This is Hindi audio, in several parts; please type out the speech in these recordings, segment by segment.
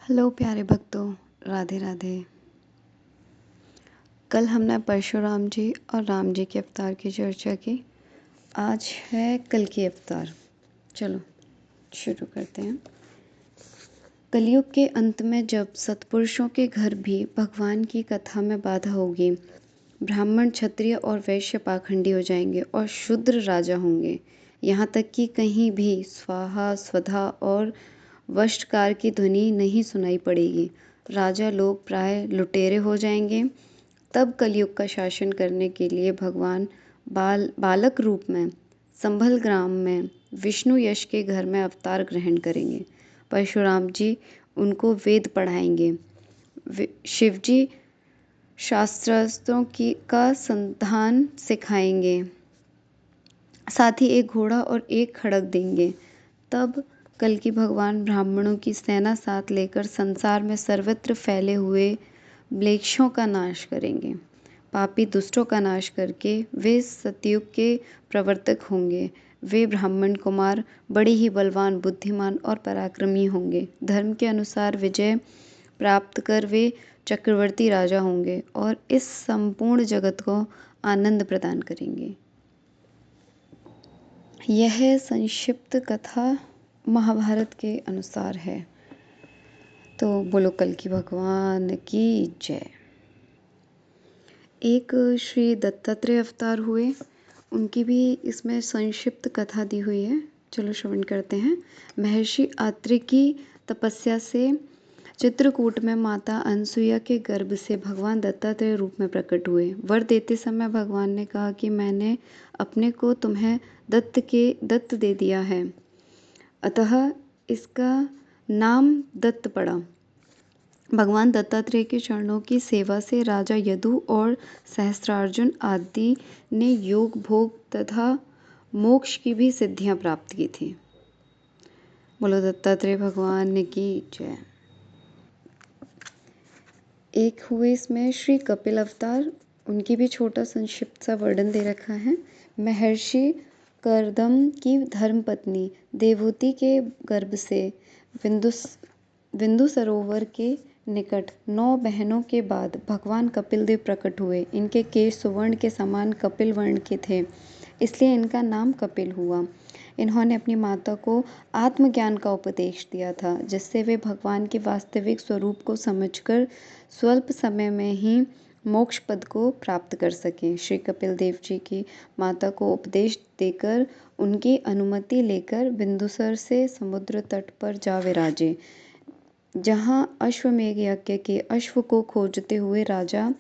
हेलो प्यारे भक्तों, राधे राधे। कल हमने परशुराम जी और राम जी के अवतार की चर्चा की। आज है कल की अवतार। चलो शुरू करते हैं। कलयुग के अंत में जब सत्पुरुषों के घर भी भगवान की कथा में बाधा होगी, ब्राह्मण, क्षत्रिय और वैश्य पाखंडी हो जाएंगे और शूद्र राजा होंगे। यहाँ तक कि कहीं भी स्वाहा, स्वधा और वष्टकार की ध्वनि नहीं सुनाई पड़ेगी। राजा लोग प्राय लुटेरे हो जाएंगे। तब कलयुग का शासन करने के लिए भगवान बालक रूप में संभल ग्राम में विष्णु यश के घर में अवतार ग्रहण करेंगे। परशुराम जी उनको वेद पढ़ाएंगे। शिवजी शास्त्रास्त्रों का संधान सिखाएंगे। साथ ही एक घोड़ा और एक खड़ग देंगे। तब कल्कि भगवान ब्राह्मणों की सेना साथ लेकर संसार में सर्वत्र फैले हुए म्लेच्छों का नाश करेंगे। पापी दुष्टों का नाश करके वे सतयुग के प्रवर्तक होंगे। वे ब्राह्मण कुमार बड़े ही बलवान, बुद्धिमान और पराक्रमी होंगे। धर्म के अनुसार विजय प्राप्त कर वे चक्रवर्ती राजा होंगे और इस संपूर्ण जगत को आनंद प्रदान करेंगे। यह संक्षिप्त कथा महाभारत के अनुसार है। तो बोलो कल्कि भगवान की जय। एक श्री दत्तात्रेय अवतार हुए, उनकी भी इसमें संक्षिप्त कथा दी हुई है। चलो श्रवण करते हैं। महर्षि आत्रि की तपस्या से चित्रकूट में माता अनसुईया के गर्भ से भगवान दत्तात्रेय रूप में प्रकट हुए। वर देते समय भगवान ने कहा कि मैंने अपने को तुम्हें दत्त दे दिया है, अतः इसका नाम दत्त पड़ा। भगवान दत्तात्रेय के चरणों की सेवा से राजा यदु और सहस्त्रार्जुन आदि ने योग, भोग तथा मोक्ष की भी सिद्धियां प्राप्त की थी। बोलो दत्तात्रेय भगवान की जय। एक हुए इसमें श्री कपिल अवतार, उनकी भी छोटा संक्षिप्त सा वर्णन दे रखा है। महर्षि कर्दम की धर्मपत्नी देवहूति के गर्भ से बिंदु सरोवर के निकट 9 बहनों के बाद भगवान कपिल देव प्रकट हुए। इनके केश सुवर्ण के समान कपिल वर्ण के थे, इसलिए इनका नाम कपिल हुआ। इन्होंने अपनी माता को आत्मज्ञान का उपदेश दिया था, जिससे वे भगवान के वास्तविक स्वरूप को समझकर स्वल्प समय में ही मोक्ष पद को प्राप्त कर सकें। श्री कपिल देव जी की माता को उपदेश देकर उनकी अनुमति लेकर बिंदुसर से समुद्र तट पर जा विराजे, जहाँ अश्वमेघ यज्ञ के अश्व को खोजते हुए राजा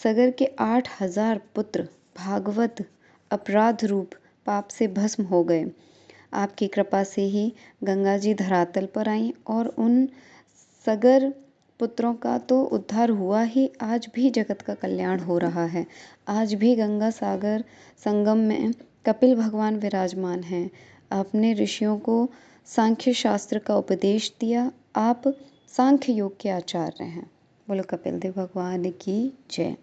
सगर के 8000 पुत्र भागवत अपराध रूप पाप से भस्म हो गए। आपकी कृपा से ही गंगा जी धरातल पर आईं और उन सगर पुत्रों का तो उद्धार हुआ ही, आज भी जगत का कल्याण हो रहा है। आज भी गंगा सागर संगम में कपिल भगवान विराजमान हैं। आपने ऋषियों को सांख्य शास्त्र का उपदेश दिया। आप सांख्य योग के आचार्य हैं। बोलो कपिल देव भगवान की जय।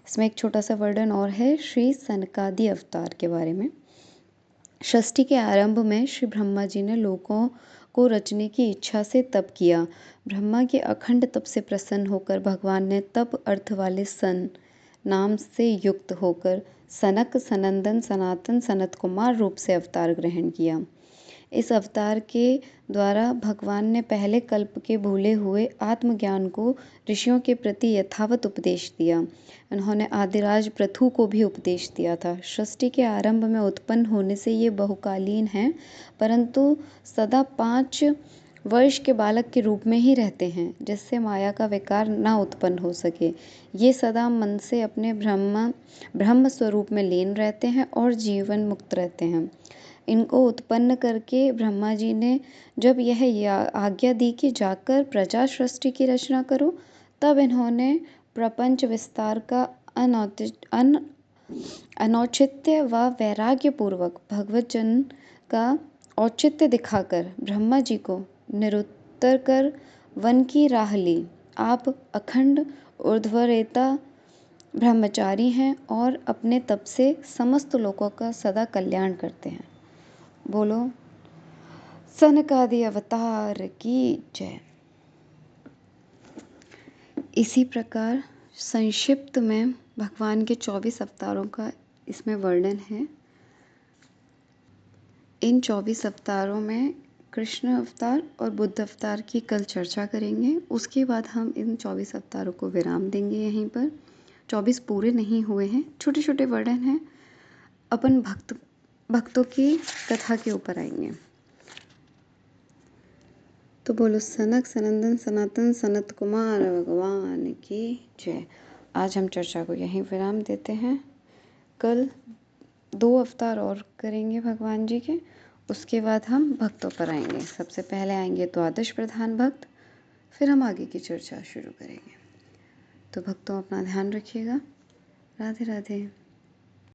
इसमें एक छोटा सा वर्णन और है श्री सनकादि अवतार के बारे में। षष्ठी के आरंभ में श्री ब्रह्मा जी ने लोकों को रचने की इच्छा से तप किया। ब्रह्मा के अखंड तप से प्रसन्न होकर भगवान ने तप अर्थ वाले सन नाम से युक्त होकर सनक, सनंदन, सनातन, सनत कुमार रूप से अवतार ग्रहण किया। इस अवतार के द्वारा भगवान ने पहले कल्प के भूले हुए आत्मज्ञान को ऋषियों के प्रति यथावत उपदेश दिया। उन्होंने आदिराज पृथु को भी उपदेश दिया था। सृष्टि के आरंभ में उत्पन्न होने से ये बहुकालीन हैं, परंतु सदा 5 वर्ष के बालक के रूप में ही रहते हैं, जिससे माया का विकार न उत्पन्न हो सके। ये सदा मन से अपने ब्रह्म स्वरूप में लीन रहते हैं और जीवन मुक्त रहते हैं। इनको उत्पन्न करके ब्रह्मा जी ने जब यह आज्ञा दी कि जाकर प्रजा सृष्टि की रचना करो, तब इन्होंने प्रपंच विस्तार का अनौचित्य व वैराग्य पूर्वक भगवत जन का औचित्य दिखाकर ब्रह्मा जी को निरुत्तर कर वन की राह ली। आप अखंड ऊर्ध्वरेता ब्रह्मचारी हैं और अपने तप से समस्त लोगों का सदा कल्याण करते हैं। बोलो सनकादि अवतार की जय। इसी प्रकार संक्षिप्त में भगवान के 24 अवतारों का इसमें वर्णन है। इन 24 अवतारों में कृष्ण अवतार और बुद्ध अवतार की कल चर्चा करेंगे। उसके बाद हम इन 24 अवतारों को विराम देंगे। यहीं पर 24 पूरे नहीं हुए हैं, छोटे छोटे वर्णन हैं। अपन भक्तों की कथा के ऊपर आएंगे। तो बोलो सनक सनंदन सनातन सनत कुमार भगवान की जय। आज हम चर्चा को यहीं विराम देते हैं। कल 2 अवतार और करेंगे भगवान जी के, उसके बाद हम भक्तों पर आएंगे। सबसे पहले आएंगे द्वादश प्रधान भक्त, फिर हम आगे की चर्चा शुरू करेंगे। तो भक्तों अपना ध्यान रखिएगा। राधे राधे।